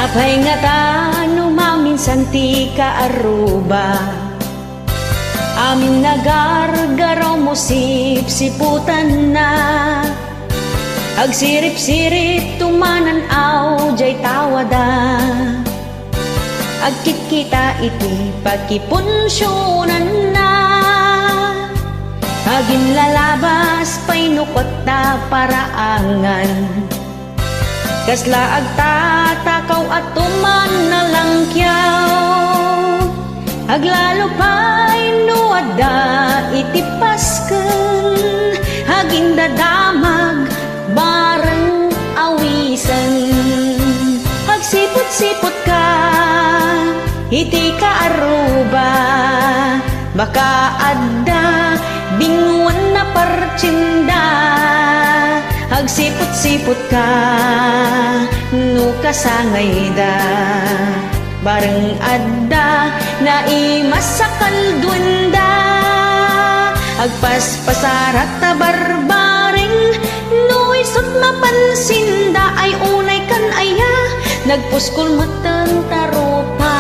Apay nga ta numaminsan ti kaaruba, amin nagargaraw mo sip-siputan na. Agsirip-sirip tumananaw jay tawada, agkit kita iti pagkipunsyonan na. Agin lalabas pay nukot na paraangan, kasla agtatakaw at tuman na langkyaw. Aglalo pa'y nuada iti pasken, agin dadamag bareng awisan. Agsipot-sipot ka iti kaaruba, baka adda binguan na partsinda. Agsipot-sipot ka no kasangay da, bareng adda na imasakal duwenda. Agpaspasarat ta barbaring no isot mapansinda, ay unay kan aya nagpuskol matang tarupa.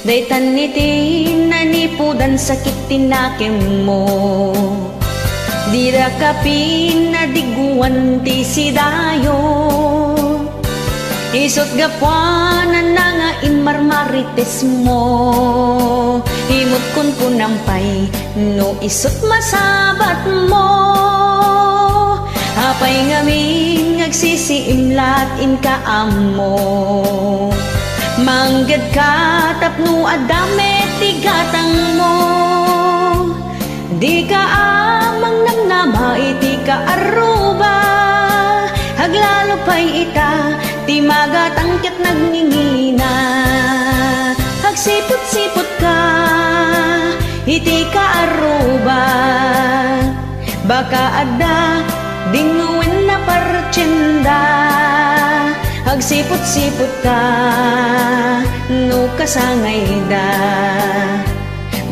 Daytan iti nanipudan sakit tinakem mo, dira ka pinadiguan ti sidayo. Isot gapuanan na nga inmarmarites mo, himot kun kunampay no isot masabat mo. Apay ngaming agsisiimlat in kaamo, manggad ka tapno adame tigatang mo. Di ka amang namnama iti kaaruba, aglalo pa'y ita ti magatangkit nagngingina. Agsipot-sipot ka iti kaaruba, baka adda dinguin na partsinda. Agsipot-sipot ka no kasangay da,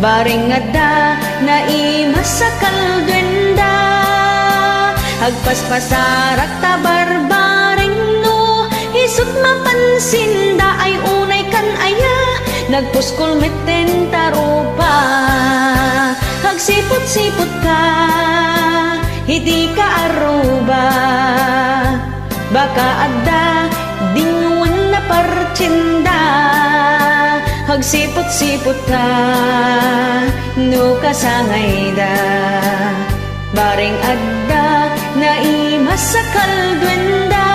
baring adda na imasakal duwenda. Agpaspasarak ta barbaring no isot mapansinda, ay unay kan aya nagpuskol meten tarupa. Agsipot-sipot ka iti kaaruba, baka adda dinguan na partsinda. Agsipot-sipot ka no kasangay da, baring adda na imasakal duwenda.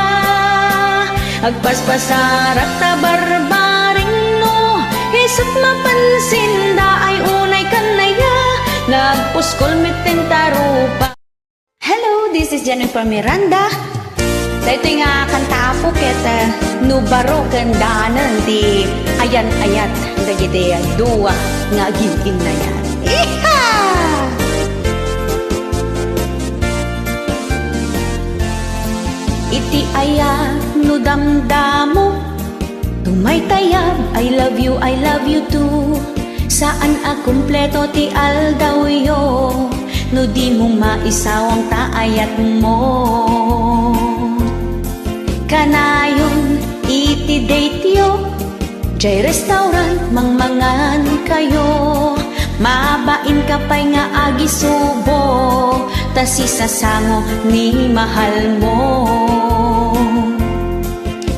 Agpaspasarak ta barbaring no isot mapansinda, ay unay kanaya nagpuskol meten tarupa. Hello, this is Jennifer Miranda. Dito nga kanta po kita nubaro kandanan di ayan-ayat dagiti dua nga gilin na yan. Iha! Iti aya no damdamo, tumaytayab I love you too. Saan a kumpleto ti aldawyo, no di mo maisawang taayat mo. Kanayon iti date yo, jay restaurant mangmangan kayo. Mabain ka pa'y nga agisubo, tas isasango ni mahal mo.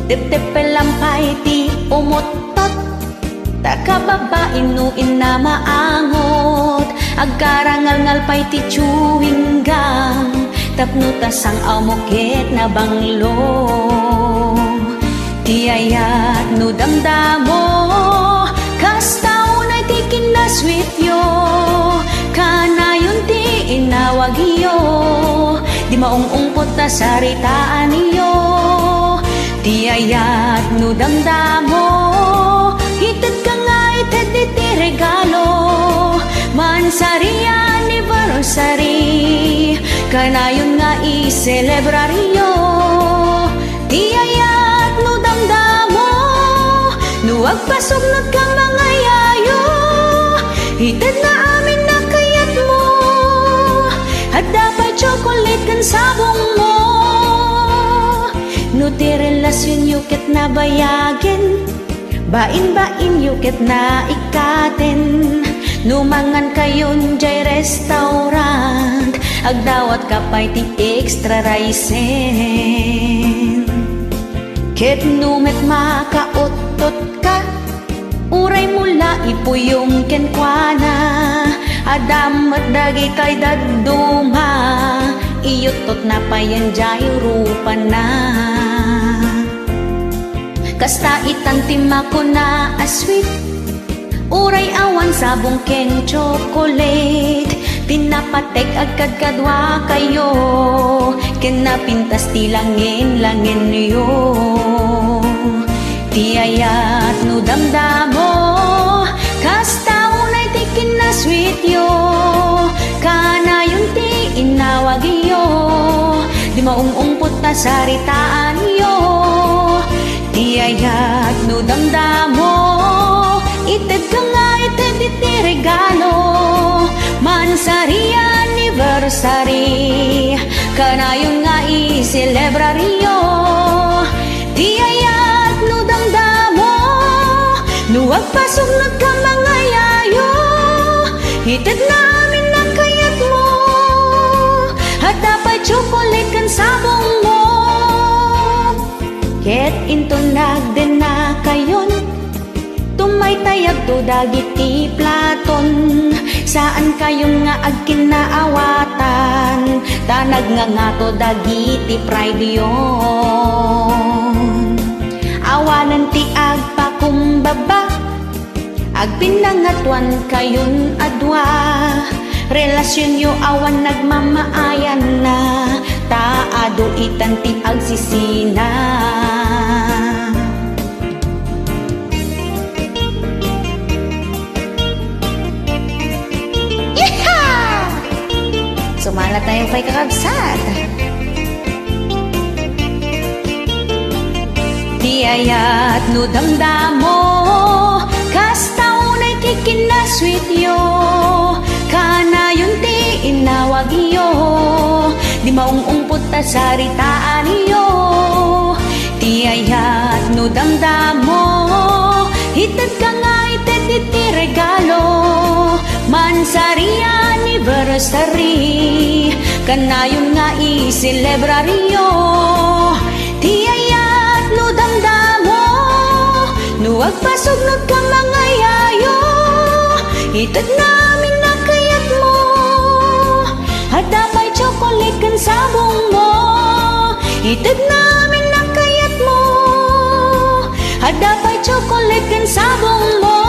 Tep-tep-pelampay ti umutot, takababain no inamaangot. Agkarangal-ngal pa'y ti chewing gum, tapno tasang amoket na banglo. Tiyayat no damdamo, kastaunay ti kinasweet yo. Kanayon ti inawag iyo, di maungungkot na saritaan iyo. Tiyayat no damdamo, hitid ka nga itid iti regalo. Mansari anniversary, kanayon nga i-celebraryo. Tiyayat no damdamo, no agpasugnod ka mga yayo. Hitid na amin na kayat mo, at dapat chocolate kan sabong mo. No tiril relasyon yuket na bayagin, bain-bain yuket na ikatin. Numangan kayon jay restaurant, agdawat kapay ti extra ricen. Ket numet makautot ka, uray mula ipuyong kenkwana. Adamat dagitay daduma, iyutot na payan jay rupa na. Kasta itantima ko na asweet, uray awan sabong ken chocolate. Pinapatek agad kadwa kayo, ken napintas ti langin yo. Ti ayat no damdamo, kasta unay ti kinasweet yo. Kana yung ti inawag yo, di maungungpot na saritaan yo. Ti ayat no damdamo, ited ka nga ited iti regalo. Mansari anniversary, kanayon nga i-celebraryo. Ti ayat no damdamo, nuwag pasok ka mga yayo. Ited namin na kayat mo, at dapat chocolate kan sabong mo. Ket into nagden na kayon, tumaytayag to dagiti platon. Saan kayong nga agkinaawatan, tanag nga to dagiti pride yon. Awanan ti agpakumbaba, agpinangatuan kayon adwa. Relasyon yo awan nagmamaayan na, taado itan ti agsisina. Sumala tayo kay kakabsat. Di ayat no damdamo, kasta unay ti kinasweet yo. Kana yun ti inawag yo, di maungungpot ta saritaan yo. Ti ayat no damdamo, hitad ka nga ited iti regalo. Mansari anniversary, kanayon nga i-celebraryo. Ti ayat no damdamo, nuwag pasog ka mga yayo. Ited namin na kayat mo, at dapat chocolate kan sabong mo. Ited namin na kayat mo, at dapat chocolate kan sabong mo.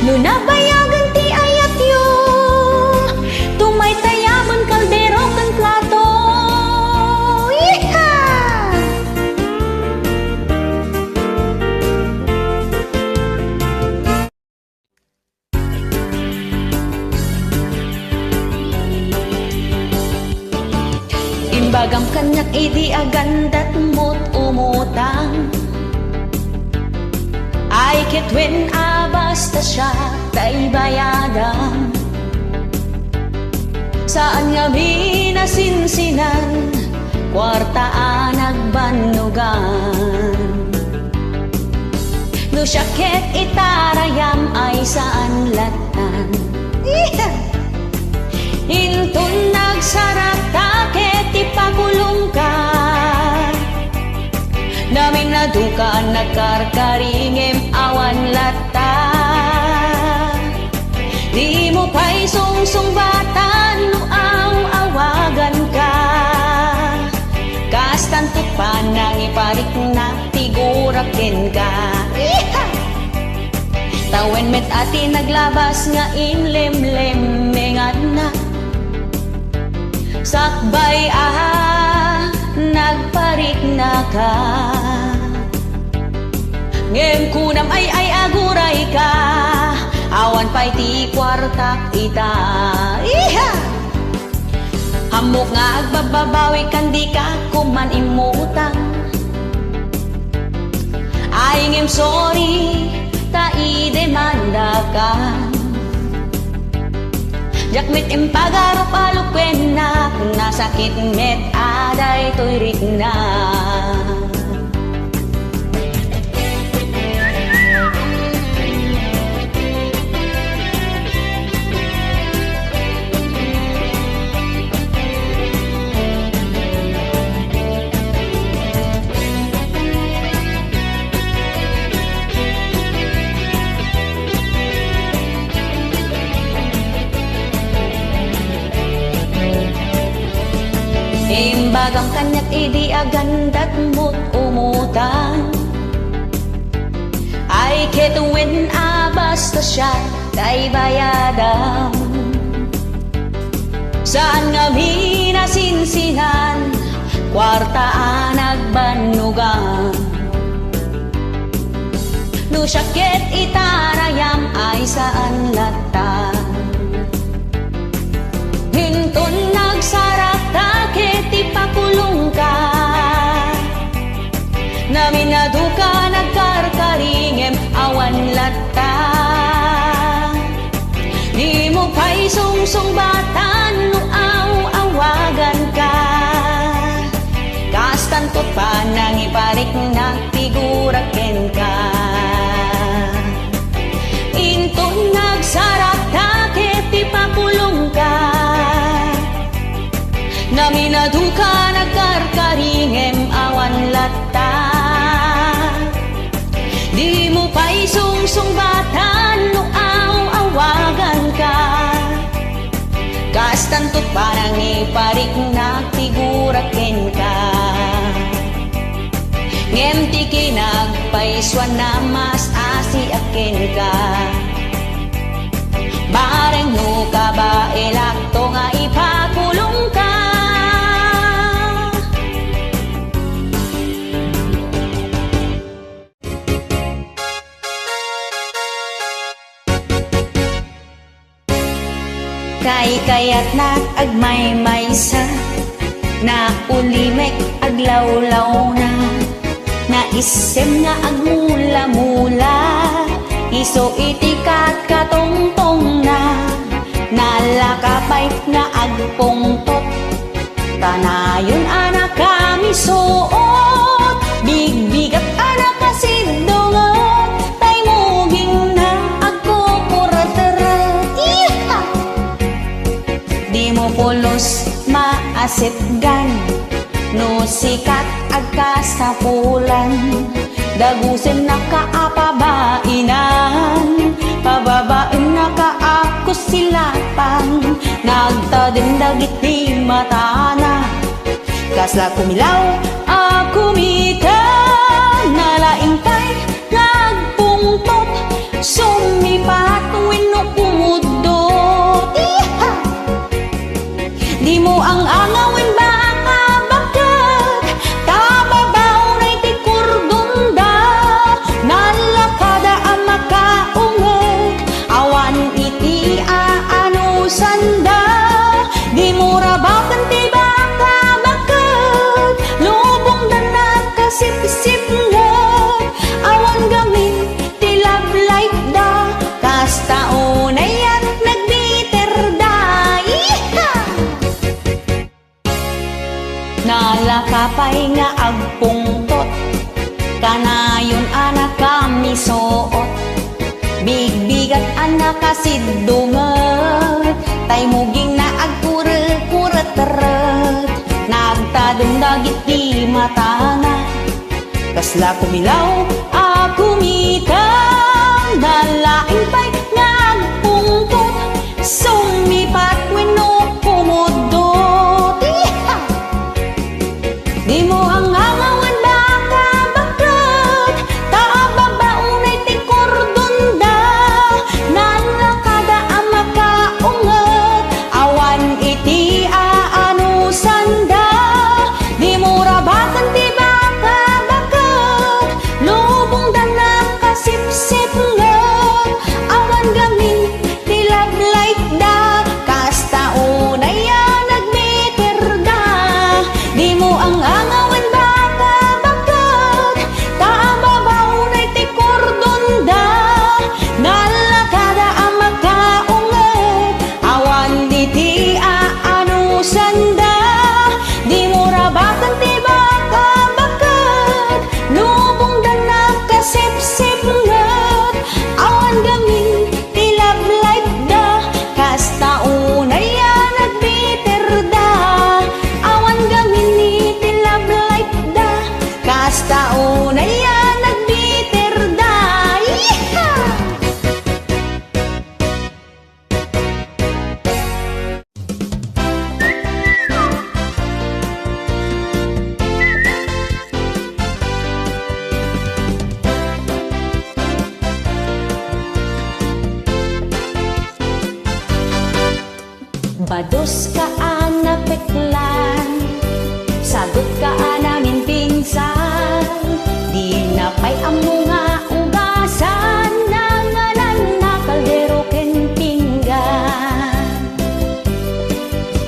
No nabayagan ti ayat yo, tumaytayaban kaldero kan plato. Yeehaw! Imbagam kanyak idi agandat mo't umutang. Ay kitwin basta siya tay bayadan. Saan nga minasinsinan, kwartaan nagbanugan. No syakit itarayam ay saan latan. Intun nagsarap taket ipakulong ka. Namin nadukaan nagkarkaringem awan lata. Di mo pa'y sungsung batan no awagan ka. Kastantot pa nang iparik na tigurakin ka. Tawen met ati naglabas nga inlemlem mengan na. Sakbay nagparik na ka. Ngem kunam ay aguray ka, awan pa'y ti kwartak ita. Iha! Hamok nga agbababawi kan di ka kuman imutang. Ay ngem sorry, ta idemanda ka. Jakmit impagaro palukwen na, nasakit met aday to'y rik na. Imbagam kanyak idi agandat mo't umutan. Ay ketuwin basta siya kay bayadam. Saan nga minasinsinan, kwartaan nagbanugan. No syakit itarayam ay saan latan. Hinton nagsarak takit ipakulong ka. Naminaduka nagkarkaringem awan lata. Di mo pa'y sungsong batan no awagan ka. Kastantot pa nang iparik nagtiguraken ka. Inton nagsarak takit ipakulong ka. Naminaduka nagkarkaringem awan lata. Di mo pa'y sungsong batan no awagan ka. Kastantot parang iparik nagtiguraken ka. Ngem ti kinagpaiswan na mas asiaken ka. Bareng no ka ba elakto nga ipakulong ka. Kayat nag-agmay-maysa, na ulimek aglawlaw na, na isem nga agmula-mula, iso itikat katongtong na, nalakapay nga agpongtot, kanayon anak kami suot, bigbigat anak kasidongot, tay muging na agkukurateret. Di mo pulos maasitgan, no sikat agkasapulan, dagusin na kaapabainan, pababain na kaakos silapan, nagtadin dagit di matana, kasla kumilaw akumita, nalaing pa'y nagpungtot, sumipat wino kumudot. Di mo ang angawin baka bakat, tababaw na itikurdunda, nalakada ang makaungot, awan iti aanusanda. Di mo rabakan ti baka bakat, lubong na nakasip-sip ngat, awan gamin ti love life da, kasta unay at nagbiter da. Nalakapay nga agpungtot, kanayon anak kami suot, bigbigat anak kasidungat, tay muging na agkuret-kuret-ret, nagtadong-dagit di matana, kasla kumilaw akumita, nalaing pa'y nagpungtot, sumipat weno kumudot. Di mo ang angawan baka bakat, tababaunay ti kordonda, nalakada ang makaungat, awan iti aanusanda. Di mo rabakan ti baka bakat, lubong da nakasip-sip ngat, awan gamin ti love life da, kasta unay nagmeter da. Di mo ang angawin baka bakat, tababaw na iti kordonda, nalakada ang makaungat, awan iti aanusanda. Di mo rabakan ti baka bakat, lubong da nakasip-sip ngat, awan gamin ti love life da, kasta unay nagbiter da, awan gamin iti love Selos ka napeklan, sagot ka namin pinsan. Di na pa'y amo nga ugasan, nanganan na kaldero ken pinggan.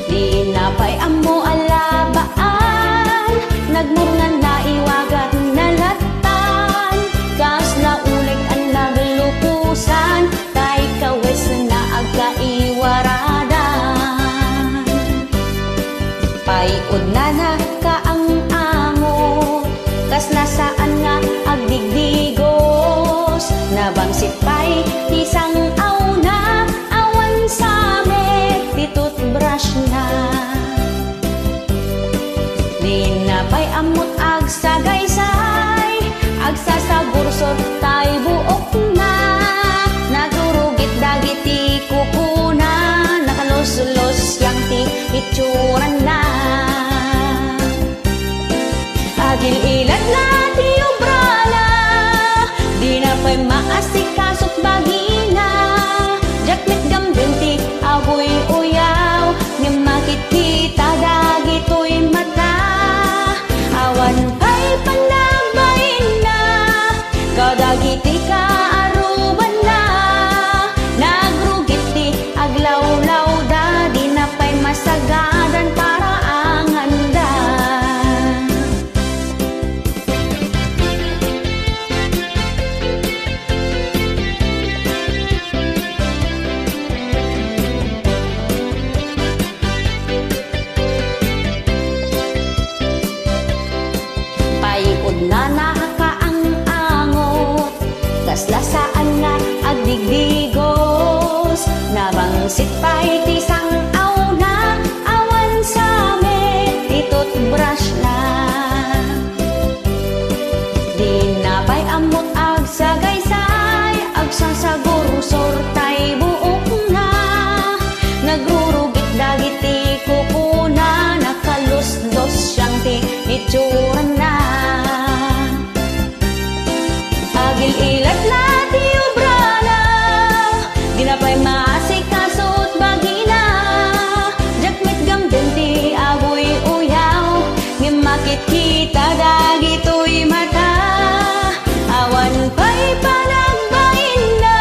Di na pa'y amo alabaan, nagmurngan na iwagat na latan. Kas na ulig ang naglupusan, tay kawes na agkaiwaradan. Paiod na ka ang angot, kas nasaan nga agdigdigos. Nabangsit pa'y isang auna, awan sa mek di toothbrush na. Di na pa'y amot agsagaysay, agsasagursot tay buok na. Nagurugit dagiti kukuna, nakalos-los yang ti itsuran na. Agil ilat na ti obrana, di na pa'y maasikasot bagina. Jakmet gamdun ti agoy uyaw, nga makikita dagito'y mata. Awan pa'y panabain na, kadagiti ka aruban na. Nagrugit ti aglawlaw da, di na pa'y masagadan para anganda. Paiod na nakaang-angot, kas lasaan nga agdigdigos. Nabangsit pa'y tisang auna, awan sa mek ti toothbrush na. Di na pa'y amot agsagaysay, agsasagursor tay buok na. Nagrurugit dagiti kukuna, nakaluslos siyang ti itsuran na. Agil ilat na ti obrana, di na pa'y maasikasot bagina. Jakmet gamdun ti agoy uyaw, nga makikita dagito'y mata. Awan pa'y panagbain na,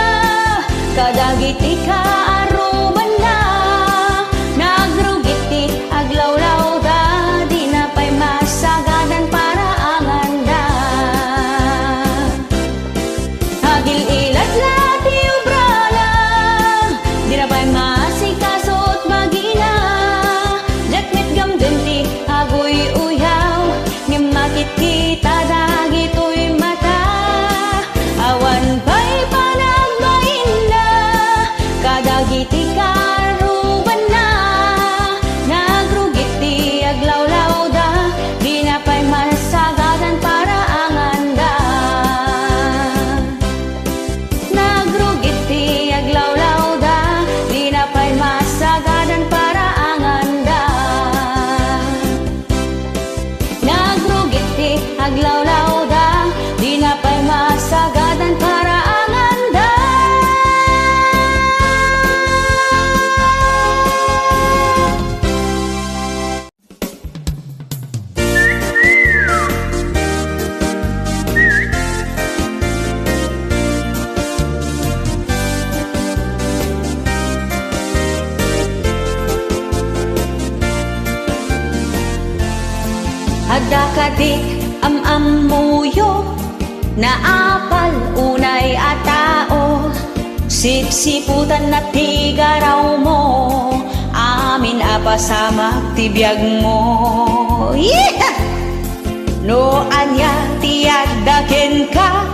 kadagiti ka aruban na. Nagrugit ti aglawlaw da, di na pa'y masagadan para anganda. Agil ilat na ti obrana, di na pa'y maasikasot bagina. Jakmet gamdun ti agoy uyaw, nga makikita dagito'y mata. Awan pa'y panagbain na, kadagiti ka aruban na. Nagrugit ti aglawlaw da, di na pa'y masagadan para anganda. Nagrugit ti aglawlaw da, di na pa'y masagadan para anganda. Nagrugit ti aglawlaw da, di na pa'y masagadan para anganda. Agda kadik am-amuyo, naapal unay a tao. Sipsiputan na tigaraw mo, amin apasamak ti biyag mo. Yeah! No anya tiyagdaken ka,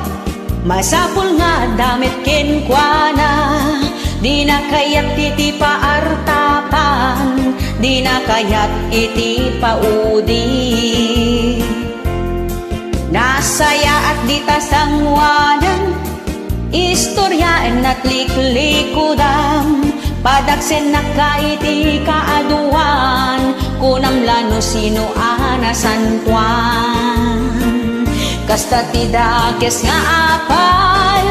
masapul nga damit ken kuana. Di na kayat iti paartapan, di na kayat iti paudi. Nasaya at di tasangwanan, istoryaan at liklikudam. Padaksen na kaiti kaaduan, kunam lano sino anasantuan. Kasta ti dakes nga apal,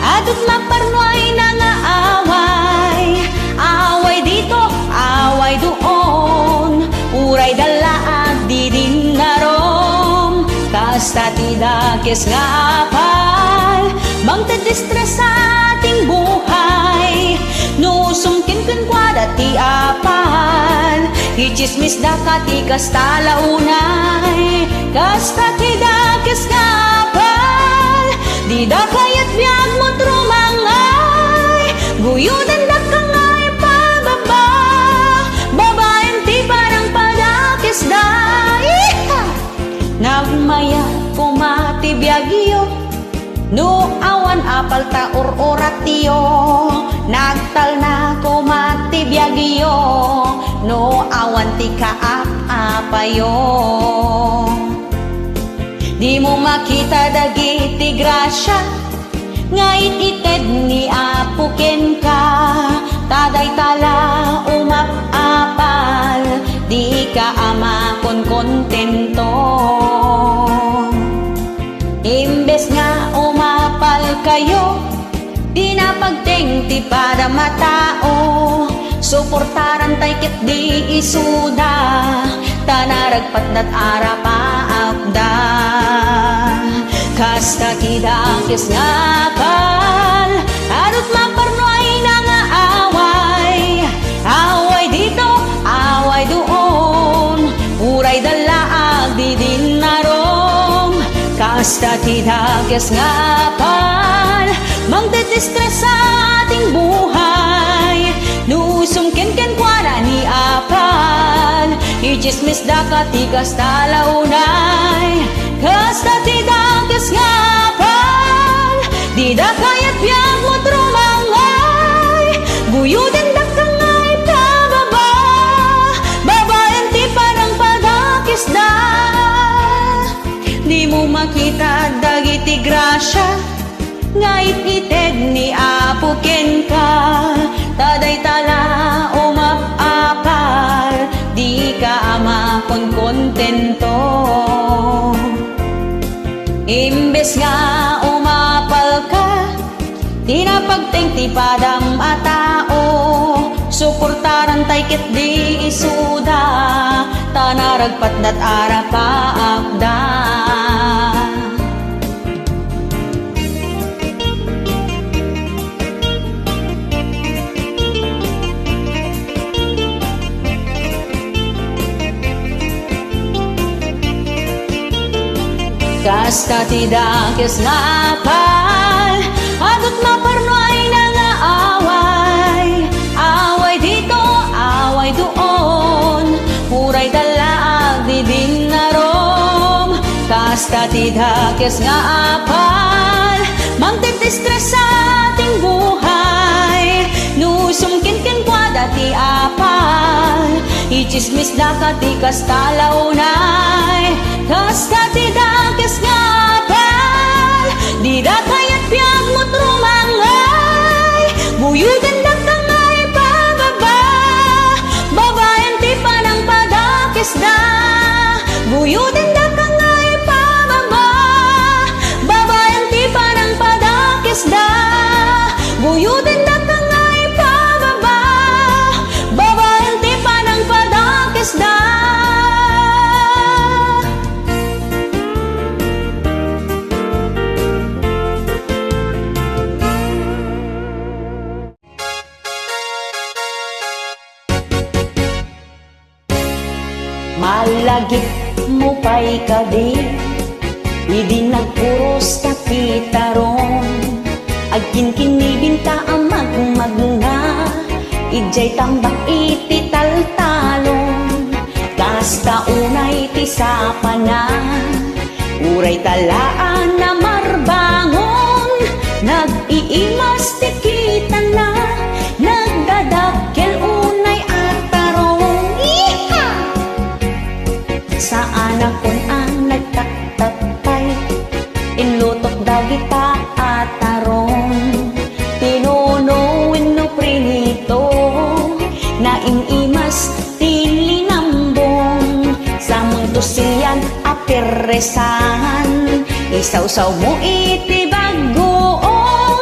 adut maparnoy na nga away. Away dito, away doon, Kasta ti dakes nga apal bang tedistres sa ating buhay. No sumkin kwada ti apal ichismis da ka ti kasta launay. Kasta ti dakes nga apal di da kayat biag mo trumangay. Guyudan da ka ngay pababa babaen ti parang padakes da. Nagmaya kumati biagyo no awan apal ta or-oratiyo. Nagtal na kumati biagyo no awan ti kaap-apayo. Di mo makita dagiti grasya nga ited ni apuken ka. Taday tala umap-apal di ka ama kon kontento. Imbes nga umapal kayo di na pagtengti para matao. Suportaran tay ket di isuda tanaragpat dat arapaapda. Kasta ti dakes nga apal adut maparnoay na nga away. Away dito, away doon, uray dalaag di din narong. Kasta ti dakes nga apal magdedistres sa ating buhay. Nusumken kwara ni apal ichismis da ka ti kasta launay. Kasta ti dakes nga apal di da kayat biag mo trumangay. Guyuden da ka ngay pababa babaen ti parang padakes da. Di mo makita dagiti grasya nga ited ni apuken ka. Taday tala umap-apal di ka ama kon kontento. Imbes nga umapal ka di na pagtengti padam a tao. Suportaran tay ket di isuda tanaragpat dat arapaapda. Kasta ti dakes nga apal adut maparnoay na nga away. Away dito, away doon, uray dalaag di din narom. Kasta ti dakes nga apal magdedistres sa ating buhay. Nusumkin kwada ti apal ichismis da ka ti kasta launay. Kasta ti dakes nga apal di da kayat biag mo trumangay. Guyudan da ka ngay pababa babaen ti panang padakes da. Guyudan da ka ngay pababa babaen ti panang padakes da. Guyudan da ka ngay pababa babaen ti panang padakes da. Malagip mo pa'y kadi idi nagpuros nakita ron. Agin kinibinta ang magmagna ijay tambak iti taltalon. Kasta unay ti sapanan uray talaan na marbangon. Nag-iimas ti kita na nagdadakkel unay atarong. Iha! Sa anak kon ang nagtaktatay inlutok dagita atarong. Tinunuin no prinito na inimas tilinambong. Sa mundo siyan aperesan isawsaw mo iti bagoong.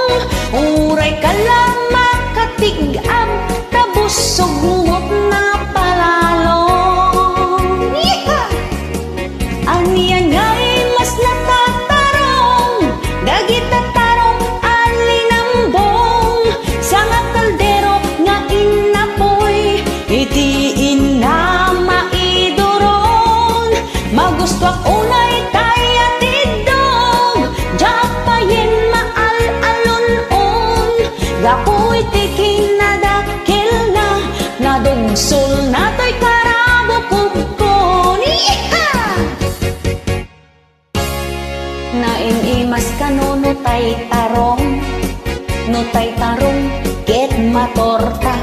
Uray ka lang makatigam tabusog mo't na palalong. Aniyan nga'y mas magusto ak unay kaya tidog, japayin maal-alon-on, gapoy tikin na dakil na, nadugsul na to'y karabukubkon. Nainimas ka no tay tarong, no tay tarong, ket matorta,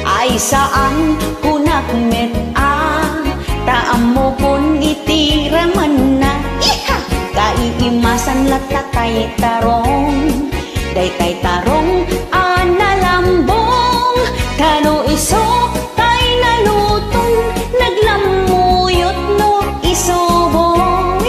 ay saan kunak met taam mo kun itiraman na. Kaiimasan latatay tarong, day tarong analambong, kano iso tay nalutong, naglamuyot no isobong.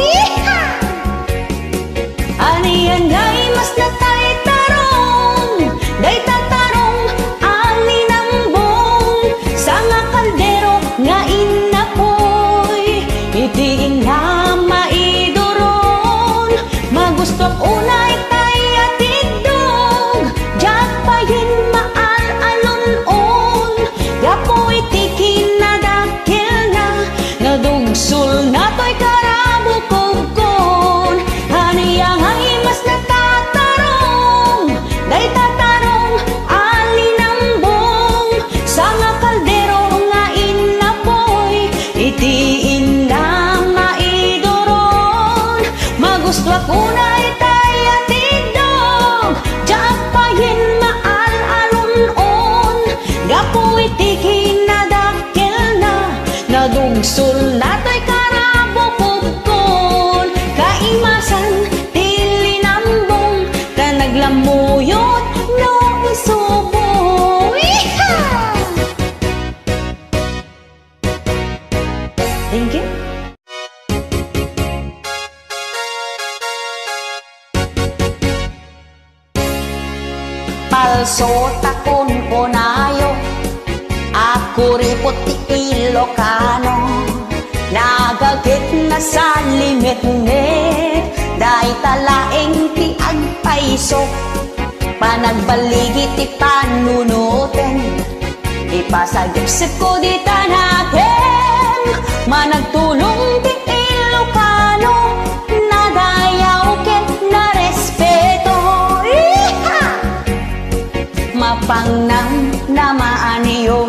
Aniyan ay mas natay tarong, day tatarong alinambong, sa nga kaldero nga inapoy, itiin na maidoron, magusto ak unay kaya tidog, japayin maal-alon-on, gapoy tikin na dakil na, nadugsul na to'y karabukubkon. Haniyang ay mas natatarong, day tatarong alinambong, sa nga kaldero nga inapoy, itiin na maidoron, magusto ak unay kaya tidog, japayin maal-alon-on, gapoy tikin na dakil na, nadugsul na to'y karabukubkon. Kaimasan tilinambong, ka naglamuyot no isubo. Thank you. Palso takon unayo, ako ripot ti Ilocano, nagagit na sa limit-net, day talaeng ti agpaiso, panagbaligi ti panunuten, ipasagipsip ko di tanaken, managtulong ti Ilocano, nadayaw ket na respeto. Mapangnang namaaniyo,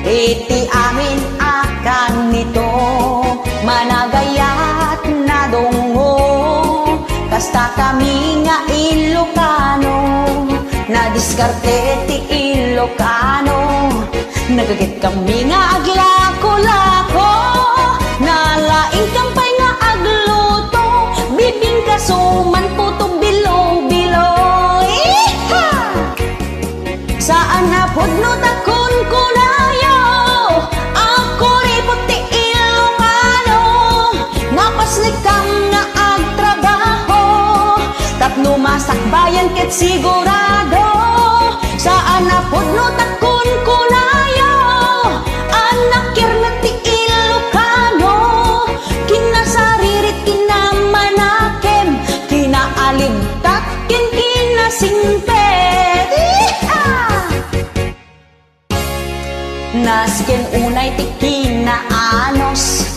iti amin akan nito, managayat na dongo, kasta kami nga Ilocano, nadiskarte ti Ilocano, nagagit kami nga aglako-lako, nalaing kampay nga agluto, bibingka suman puto bilo-bilo. Saan na pudno takon kunayo, ako ripot ti Ilocano, napaslikam nga agtrabaho, tapno masakbayan ket sigurado. Saan na pudno takon kunayo, anak kirna ti Ilocano, kinasaririt kinamanakem, kinaalibtat ken kinasimpet. Nasken unay ti kinaanos,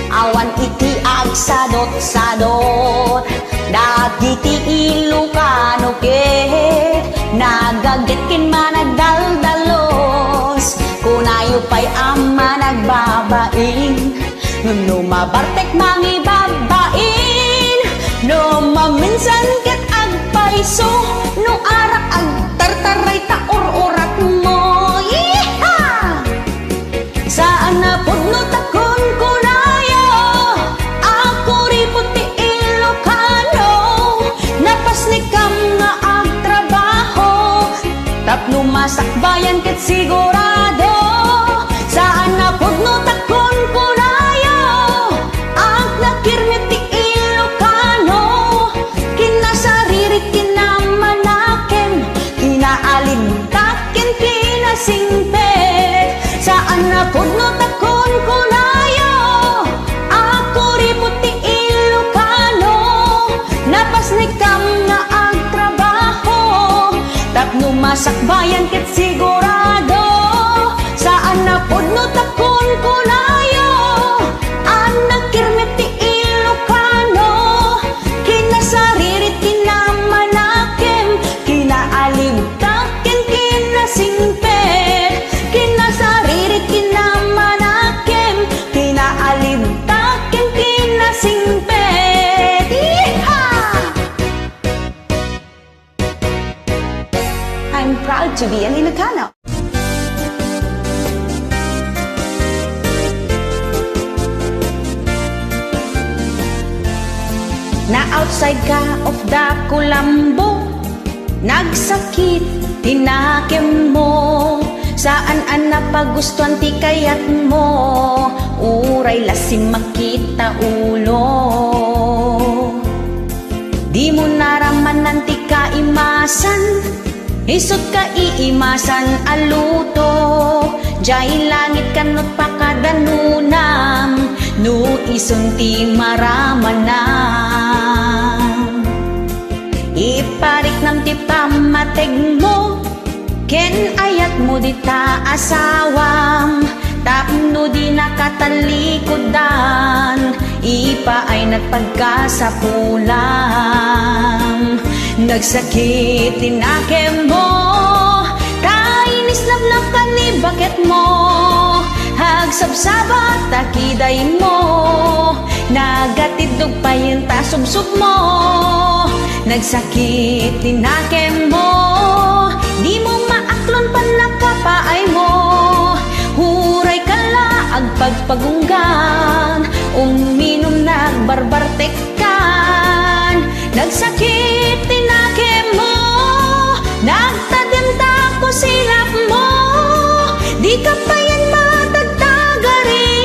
awan iti agsadot-sadot, dagiti Ilocano ket nagagit kin managdaldalos, kunayo pa'y ama nagbabain, no mabartek mangibabain, no maminsan ket agpaiso, no arak agtartaray ta or-orat mo. Saan na pudno takon kunayo, ako ripot ti Ilocano, napasnikam nga agtrabaho, tapno masakbayan ket sigurado. Saan na pudno takon kunayo, ang nakirmit ti Ilocano, kinasaririt kinamanakem, kinaalimtak ken kinasingpet. Saan na pudno takon kunayo, ako ripot ti Ilocano, napasnikam nga agtrabaho, tapno masakbayan ket sigurado. Saan na pudno takon kunayo, ang nakir na outside ka of the kulambo. Nagsakit, tinakim mo, saan an napagustuhan ti kayat mo, uray lasim makita ulo. Di mo naramanan ti kaimasan, isot ka iimasan aluto. Jay langit kanot pakadanunam, no ison ti maramanam. Iparik nam ti pamateg mo, ken ayat mo di ta asawam. Tapno di nakatalikodan, ipa ay nagpagkasapulam. Nagsakit tinakem mo, kainis lablak ka ni bakit mo. Hagsabsabat takiday mo, nagatidog pa yung tasubsub mo. Nagsakit tinakem mo, di mo maaklon pa nakapaay mo. Huray kala agpagpagunggan, uminom nagbarbartekan. Nagsakit tinakem mo, nagtadim ko silap mo. Di ka pa yan matagtagari,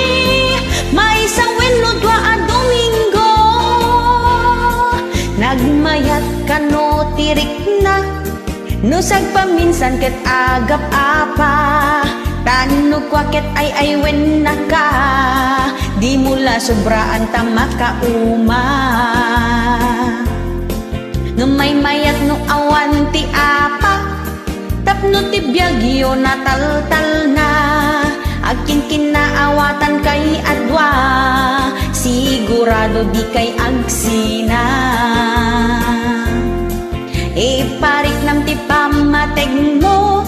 may sawin no dwa a Domingo. Nagmayat ka no tirik na, no sagpaminsan ket agap apa. Tanog kwaket ay wen na ka, di mula sobraan ta makauma. Ngamay mayat no awan ti apa, tapno ti biyagyo na taltal na. Akin kinaawatan kay adwa, sigurado di kay agsina. Iparik nam ti pamateg mo,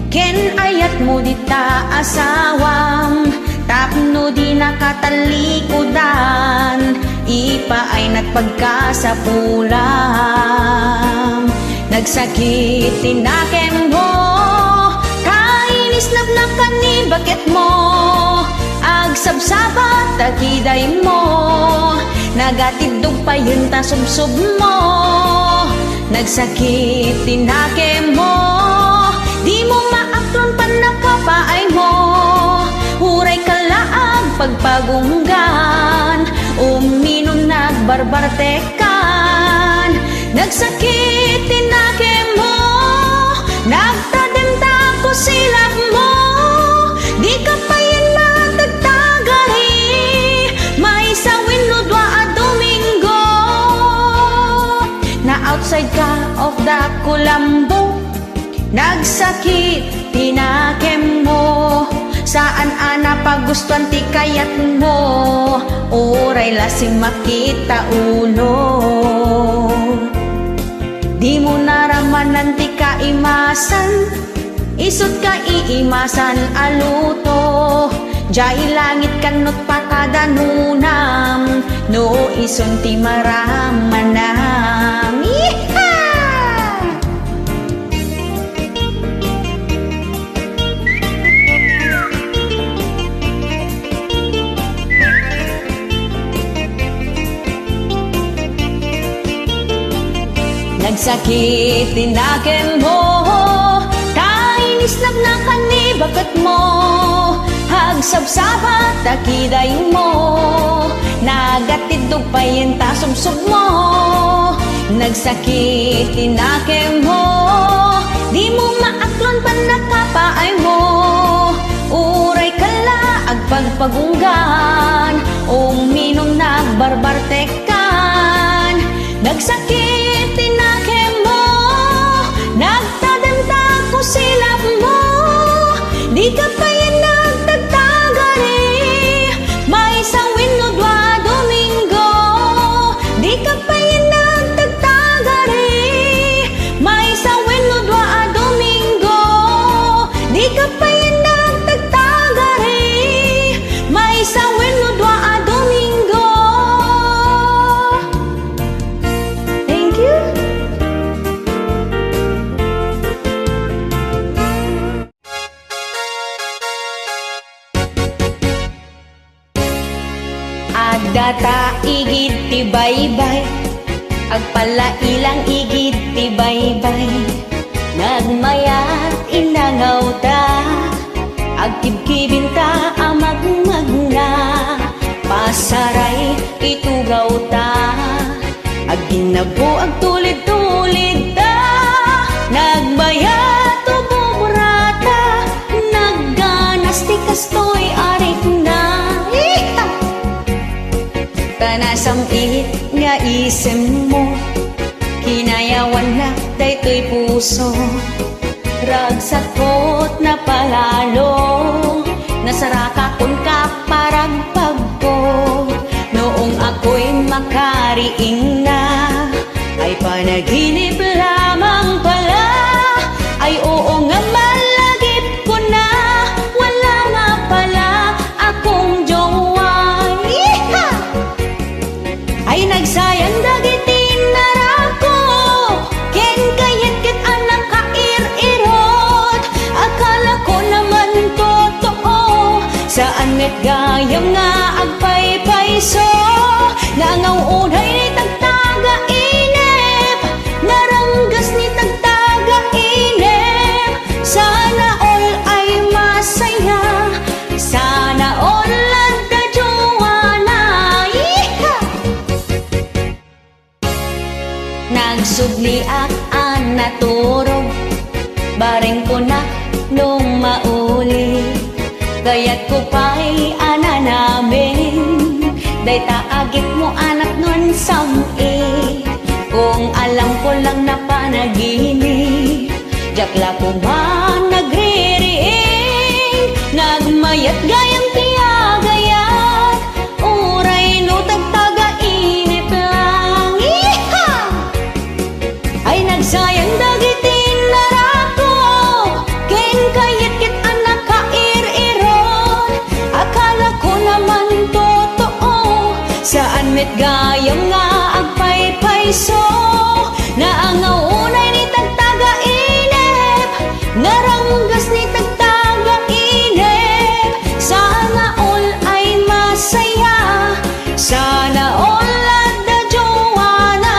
ken ayat mo di ta asawam. Tapno di nakatalikodan, ipa ay nagpagkasapulam. Nagsakit tinakem mo, kainis labnak ka ni bakit mo. Agsabsabat takiday mo, nagatidog pa yun tasubsub mo. Nagsakit tinakem mo, di mo maaklon pa nakapaay mo. Huray kalaag pagpagunggan, uminom nagbarbartekan. Nagsakit tinakem mo, nagtadim ko silap mo. Di ka pa yan matagtagari, may sawin no dwa a Domingo. Na outside ka of the kulambo, nagsakit tinakem mo, saan ana pagustuhan ti kayat mo, uray lasim makita ulo. Di mo naramanan ti kaimasan, isot ka iimasan aluto. Jay langit kanot pakadanunam, no ison ti maramanam. Nagsakit tinakem mo, kainis labnak ka ni bakit mo. Hagsabsabat takiday mo, nagatidog pa yung tasubsub mo. Nagsakit tinakem mo, di mo maaklon pa nakapaay mo. Uray kala agpagpagunggan, uminom nagbarbartekan. Nagsakit tinakem mo, nagtadim ko silap mo. Di ka pa yan nagtagtagari, may sawin no dwa a Domingo. Di ka pa yan nagtagtagari, may sawin no dwa a Domingo. Di ka pa yan nagtagtagari, may sawin no dwa a Domingo. Thank you. Adata igid ti baybay, Agpalailang igid ti baybay, nagmayat inangaw ta, agkibkibin ta amagmagna, pasaray itugaw ta, agginabo agtulid-tulid ta, nagbayat o bumurata, nagganas ti kastoy arik na. Tanasamit nga isem mo, kinayawan na daytoy puso, ragsakot na palalo, nasaraka kun ka parang pagko, noong ako'y makariing na, ay panaginip lamang pala, ay oo nga malagip ko na, wala nga pala akong jowa. Ay nagsayang dagiti narako, ken kayat ket anang kair-irot, akala ko naman totoo, saan net gayam nga agpaypayso, nangaw unay ni tagtaga inep, naranggas ni tagtaga inep, sana all ay masaya, sana all ladda jowana. Nagsudliak ang naturog, baring ko na nung mauli, kaya't ko pa'y ana namin, day taagit mo anak nun sami, kung alam ko lang na panaginip, jakla ko man nagririing, nagmayat gayang tiyagayat, uray no tagtaga inip lang. Ay nagsayang dagiti narako, ken kayat kit anak kair-irot, akala ko naman totoo, saan met gayam nga agpaypayso, naangaw unay ni tagtaga inep, naranggas ni tagtaga inep, sana all ay masaya, sana all ladda jowana.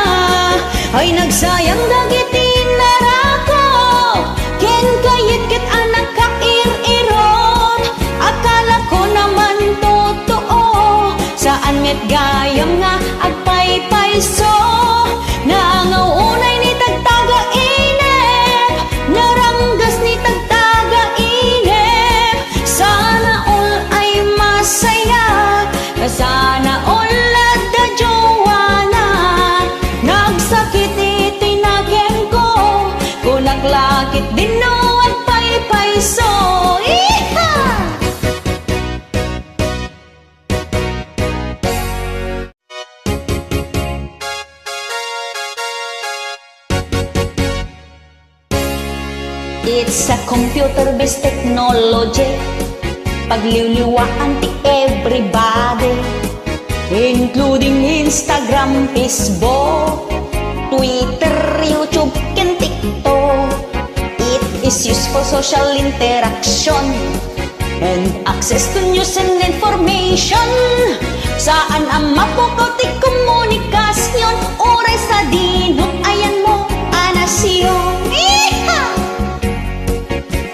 Ay nagsayang dagiti narako, ken kayat ket anak kair-irot, akala ko naman totoo, saan met gayam nga agpaypayso, naangaw unay ni tagtaga inep, naranggas ni tagtaga inep, sana all ay masaya, sana all ladda jowana. Nagsakit itinagen ko, kunaklakit din no agpaypayso. Iha! It's a computer-based technology, pagliwliwaan ti everybody, including Instagram, Facebook, Twitter, YouTube, ken TikTok. It is used for social interaction and access to news and information. Saan ang mapukaw ti komunikasyon, oray sa dinot ayan mo anasyon.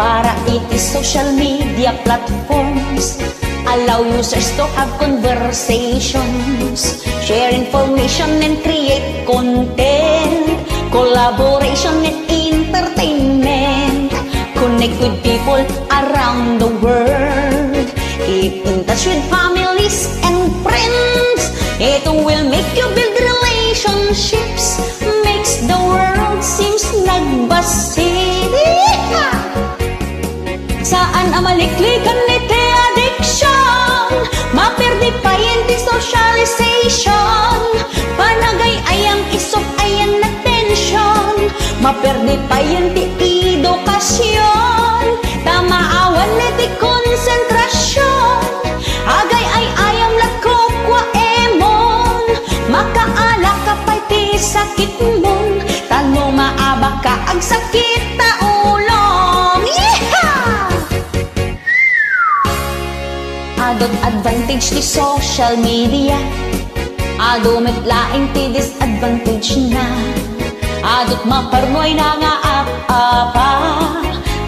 Para it is social media platforms, allow users to have conversations, share information and create content, collaboration and entertainment, connect with people around the world, keep in touch with families and friends. It will make you build relationships, makes the world seems nagbasid. Saan ang maliklikan ni te addiction, maperdi pa yan ti socialization, panagay ayang isok ayan na tension, maperdi pa yan ti edukasyon, tamaawan na ti konsentrasyon, agay ay ayam lat kokwa emon, makaala ka pa ti sakit mon, tano maaba ka ang sakit ta ulong. Adot advantage ti social media, Adumit laing ti disadvantage na, adot maparnoy na nga apa,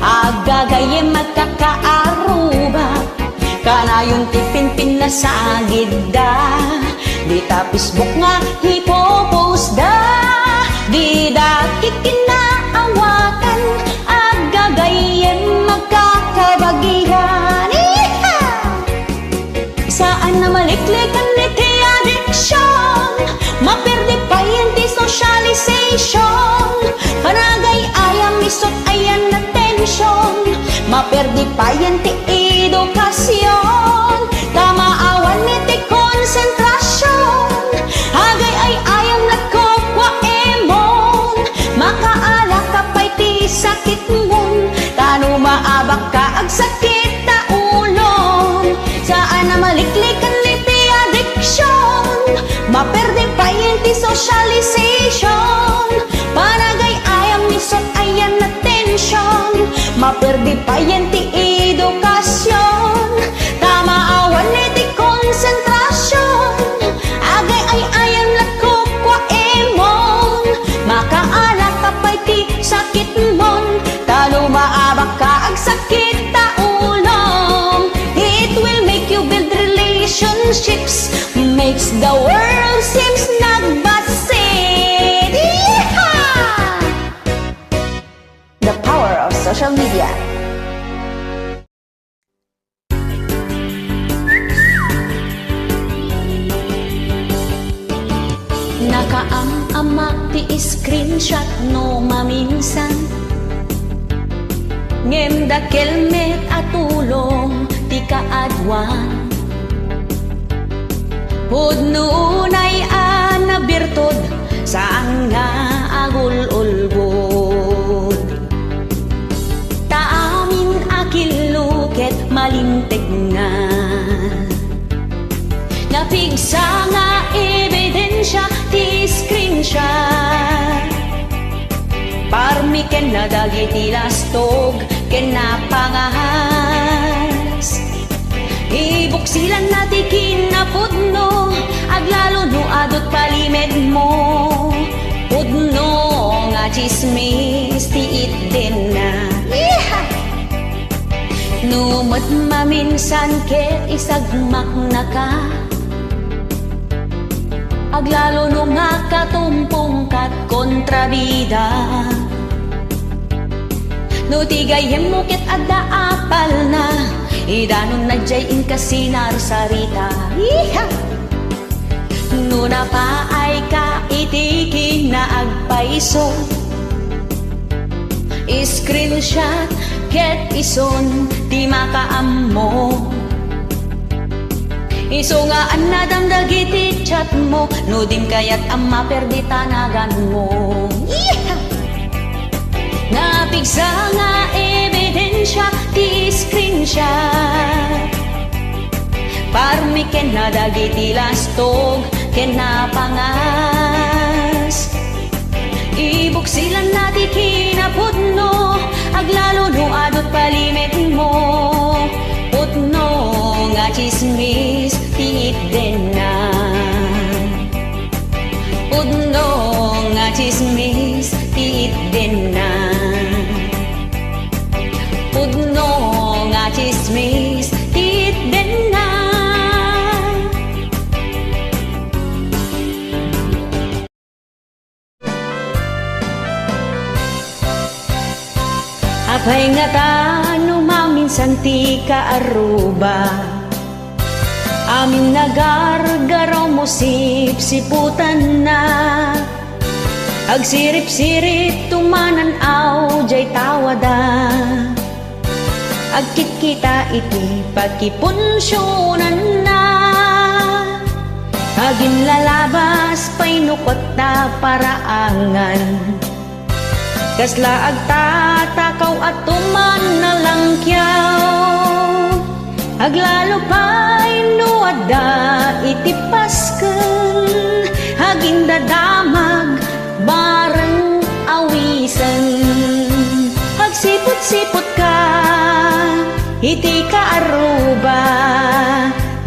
agagayem magkakaaruba, kanayon ti pinpin na sagid da, di ta Facebook nga hipopost da, di da kikinaawatan, agagayem magkakabagihan. Iha! Saan na maliklikan ni ti addiction, maperde pa yan ti socialization, panagay ayam isot ayan na tension, maperde pa yan ti edukasyon, kamaawan ni ti konsentrasyon, agay ay ayam na kokwa emon, makaala ka pa'y ti sakit mon, tano maabak ka ag sakit ta ulon, saan na maliklikan ni ti addiction, maperde pa yan ti socialization, panagay ayam isot ayan na tension, maperde pa yan ti edukasyon, tamaawan ni ti konsentrasyon, agay ay ayam na kokwa emon, makaala ka pa'y ti sakit mon, talo maabak ka ag sakit ta ulong, it will make you build relationships, makes the world seems nagbasit. Yeehaw! The power of social media. Nakaam-ama ti screenshot no maminsan, ngem da kelmet atulong ti kaadwan, pudnunay anabirtod saan nga agul-ulbod, taamin akiluket malintig na, napigsa nga ebidensya ti screenshot, parmi ken na dagiti lastog ken napangahas, ibuksilan na ti kinapudno, aglalo no adot palimed mo, pudno nga chismis ti itden na. Yeehaw! Numot maminsan ket isagmak na ka, aglalo no nga katumpong kat kontrabida, no tigayem mo ket adda apal na, idanon na jay in kasinar sarita. Yeehaw! No na pa ay ka itiking na agpaiso, screenshot ket ison ti makaammo, iso nga anadam dagiti chat mo, no dim kayat ang maperdi tanagan mo. Yeehaw! Napigsa nga ebidensya ti screenshot, parmi ken na dagiti lastog ken napangas, ibuksilan na ti kinapudno, aglalo no adot palimet mo, pudno nga chismis ti itden na, pudno nga chismis ti itden na, pudno nga chismis ti itden na. Apay nga tano maminsan ti kaaruba, amin nagargaraw mo sipsiputan na, agsirip-sirip tumananaw jay tawada, agkit kita iti pagkipunsyonan na, agin lalabas pa'y nukot ta paraangan, kasla agtatakaw at tuman na langkyaw, aglalo pa'y nuada iti pasken, aging dadamag bareng awisan, agsipot-sipot ka iti kaaruba,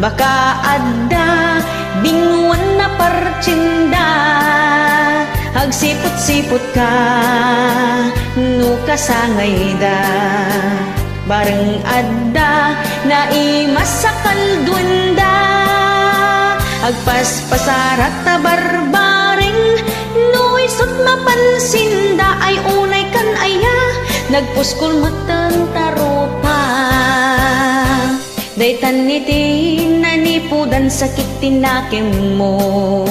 baka adda binguan na parchinda. Agsipot-sipot ka, no kasangay da. Bareng adda, na imasakal duwanda. Agpaspasarat ta barbaring, no isot mapansinda. Ay unay kan aya, nagpuskol matang taropa. Daytan niti nanipudan sakit tinakim mo.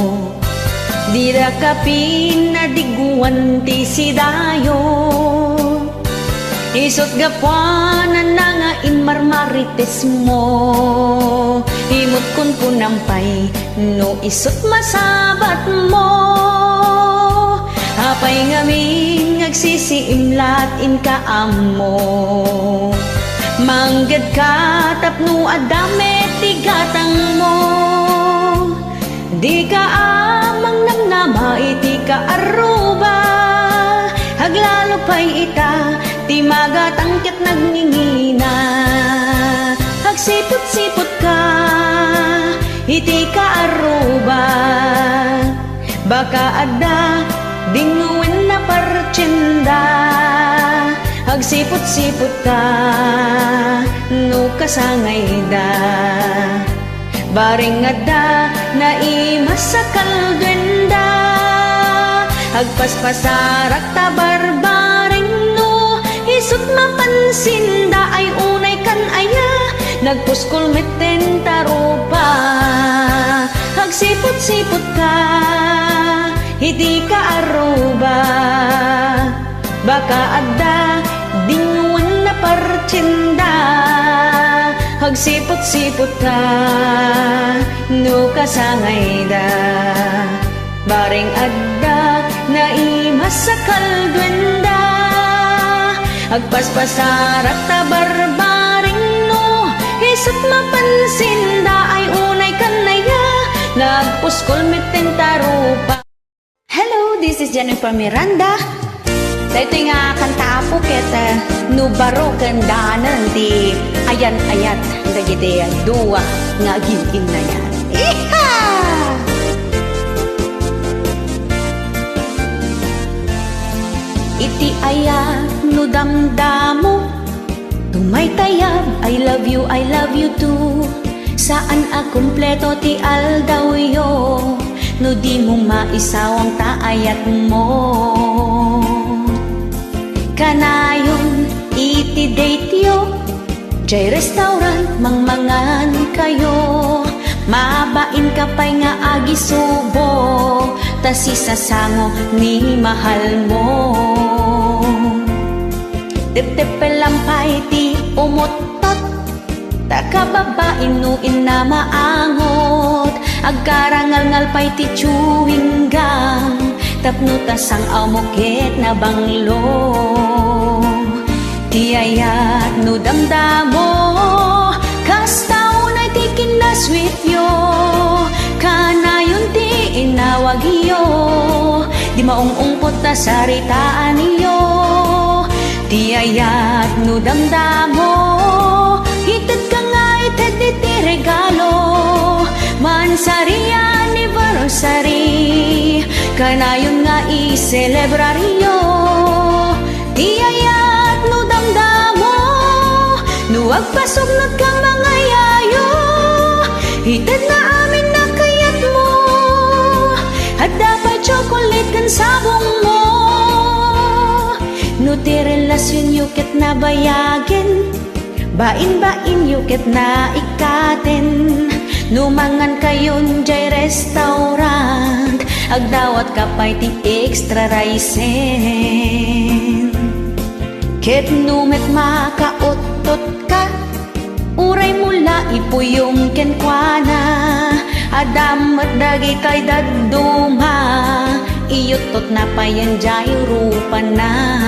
Dira ka pinadiguan ti sidayo. Isot gapuanan na nga inmarmarites mo. Himot kun punampay, no isot masabat mo. Apay ngamin agsisiimlat in kaamo. Manggad ka tapno adame tigatang mo. Di ka amang namnama iti ka aruba. Haglalo pa'y ita ti magatang ket nagningina. Hagsipot-sipot ka iti ka aruba. Baka adda dinguin na parchinda. Hagsipot-sipot ka, no kasangay da. Baring adda, na imasakal ganda. Hagpaspasarak ta barbaring no. Isot mapansinda ay unay kan aya. Nagpuskol meten taropa. Hagsipot-sipot ka, hindi ka aruba. Baka adda dinguan na parchinda. Hagsipot-sipot ka, no kasangay da. Baring adda, na imasakal duwenda. Agpaspasarak ta barbaring no. Isot mapansinda ay unay kanaya. Nagpuskol meten tarupa. Hello, this is Jennifer Miranda. Ito nga kanta po kita nubaro kandanan di ayan-ayat dagiti dua nga gilgin na yan. Iha! Iti aya no damdamo tumaytayab I love you too. Saan a kumpleto ti aldawyo no di mo maisawang taayat mo. Kanayon iti date yo, jay restaurant mangmangan kayo. Mabain ka pa'y nga agisubo, tas isasango ni mahal mo. Tep-tep-pelampay ti umutot, takababain no inamaangot. Agkarangal-ngal pa'y ti chewing gum, tapno tasang amoket na banglo. Tiyayat no damdamo, kastaw na tikin na sweet yo. Kanayon ti inawag iyo, di maungungkot ta saritaan iyo. Tiyayat no damdamo, hitad ka nga itad iti regalo. Mansari anniversary, kanayon nga i-celebraryo. Tiyayat no damdamo, nuwag pasugnat ka mga yayo. Hitad na amin na kayat mo, at dapat chocolate kan sabong mo. No ti relasyon yuket na bayagin, bain-bain yuket na ikaten. Numangan kayon jay restaurant, agdawat ka pa'y ti extra ricen. Ket numet makautot ka, uray mula ipuyong kenkwana. Adam at dagi kay daduma, iyutot na payan jay rupa na.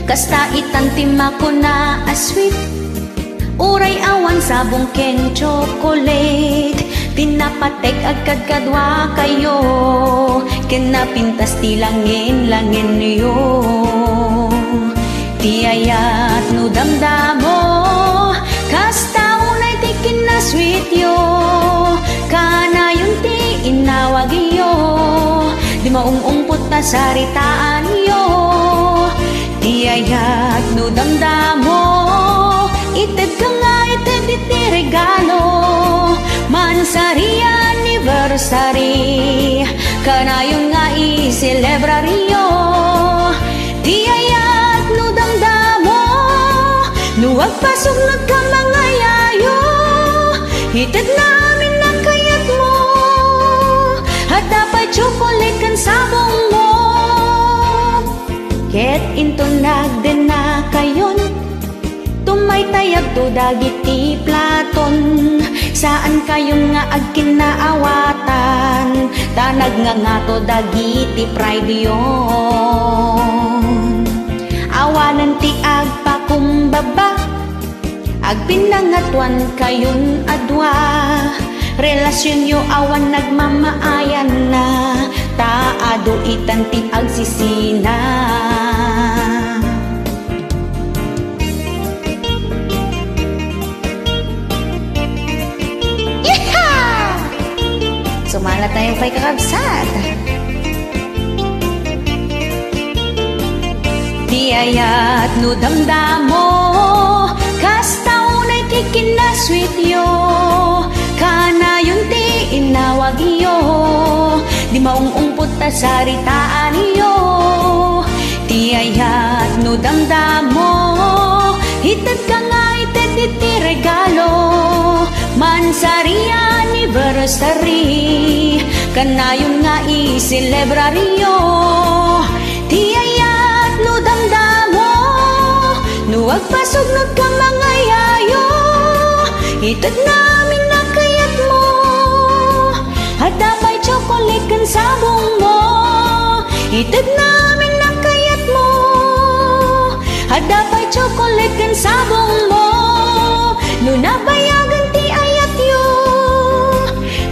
Kasta itantima ko na asweet, uray awan sabong ken chocolate. Pinapatek agad kadwa kayo, ken napintas ti langin-langin yo. Tiyayat no damdamo, kasta unay tikin na sweet yo. Kana maungungpot ta saritaan yo. Di ayat no damdamo, ited ka nga ited iti regalo. Mansari anniversary, kanayon nga i-celebraryo. Di ayat no damdamo, nuwag pasok nagkamangayayo. Ited namin ang kayat mo, at dapat chocolate kan sabong mo. Ket into nagden na kayon, tumay tayag to dagiti platon. Saan kayong nga agkinaawatan, tanag nga to dagiti pride yon. Awanan ti agpakumbaba, agpinangatuan kayon adwa. Relasyon yo awan nagmamaayan na, taado itanti agsisina. Yeehaw! Sumalat tayo kay kakabsat. Di ayat no damdamo, kastaunay ti kinasweet yo. Kana yun ti inawag iyo, di maungungpot ta saritaan iyo. Di ayat no damdamo, hitad ka nga ited iti regalo. Mansari anniversary, kanayon nga i-celebraryo. Di ayat no damdamo, nuwag pasog nagkamangayayo. Itad namin na kayat mo, at dapat chocolate kan sabong mo. Itad namin na kayat mo, at dapat chocolate kan sabong mo. Nunabayagan ti ayat yo,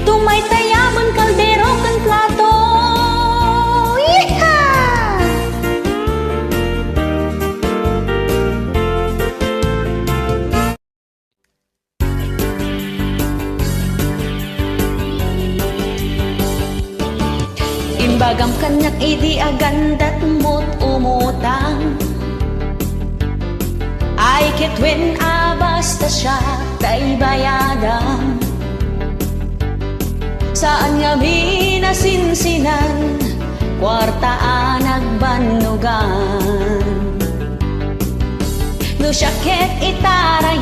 tumay tayaman kaldero kan plato. Yeehaw! Imbagam kanyak idi agandat mo't umutang. Ay kitwin basta siya tay bayadang. Saan nga minasinsinan, kwartaan nagbanugan. No siya ket itara